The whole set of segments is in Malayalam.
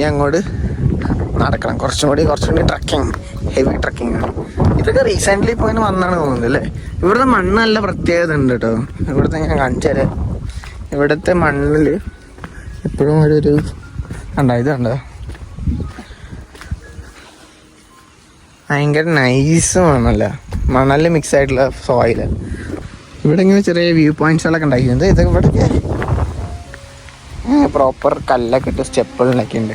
ഇനി അങ്ങോട്ട് നടക്കണം. കുറച്ചും കൂടി ട്രക്കിങ്, ഹെവി ട്രക്കിംഗ് ആണ്. ഇതൊക്കെ റീസെൻ്റ്ലി ഇപ്പോൾ ഇങ്ങനെ വന്നാണ് തോന്നുന്നത് അല്ലേ. ഇവിടുത്തെ മണ്ണ് നല്ല പ്രത്യേകത ഉണ്ട് കേട്ടോ. ഇവിടുത്തെ ഞാൻ കാണിച്ചു തരാം. ഇവിടുത്തെ മണ്ണിൽ എപ്പോഴും ഒരു ഇത് കണ്ടോ, ഭയങ്കര നൈസ് മണ്ണല്ല, മണല് മിക്സ് ആയിട്ടുള്ള സോയില്. ഇവിടെ ഇങ്ങനെ ചെറിയ വ്യൂ പോയിന്റ്സുകളൊക്കെ ഉണ്ടാക്കിയിട്ടുണ്ട്. ഇതൊക്കെ ഇവിടെയൊക്കെ പ്രോപ്പർ കല്ലൊക്കെ ഇട്ട് സ്റ്റെപ്പുകളൊക്കെ ഉണ്ട്.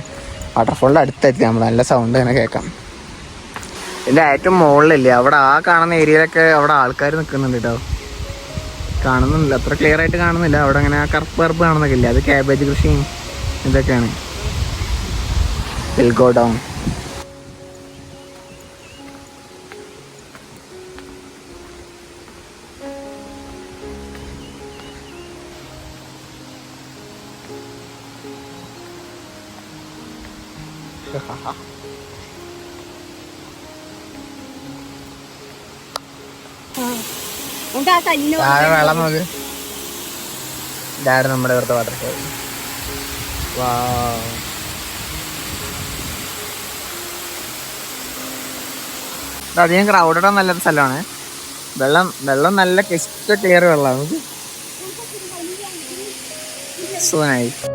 വാട്ടർഫോളിൻ്റെ അടുത്തെത്തി നമ്മൾ, നല്ല സൗണ്ട് ഇങ്ങനെ കേൾക്കാം. ഇതിൻ്റെ ഏറ്റവും മുകളിലില്ലേ അവിടെ ആ കാണുന്ന ഏരിയയിലൊക്കെ അവിടെ ആൾക്കാർ നിൽക്കുന്നുണ്ട് കേട്ടോ. കാണുന്നില്ല, അത്ര ക്ലിയർ ആയിട്ട് കാണുന്നില്ല. അവിടെ അങ്ങനെ ആ കറുപ്പ് കാണുന്നൊക്കെ ഇല്ല, അത് ക്യാബേജ് കൃഷിയും ഇതൊക്കെയാണ്. Will go down. വെള്ളം നോക്ക്, ഇതാണ് നമ്മുടെ ഇവിടുത്തെ വാട്ടർഫോൾ. അധികം ക്രൗഡഡ് നല്ലൊരു സ്ഥലമാണ്. വെള്ളം നല്ല ക്രിസ്റ്റൽ ക്ലിയർ വെള്ളമാണ്. So nice.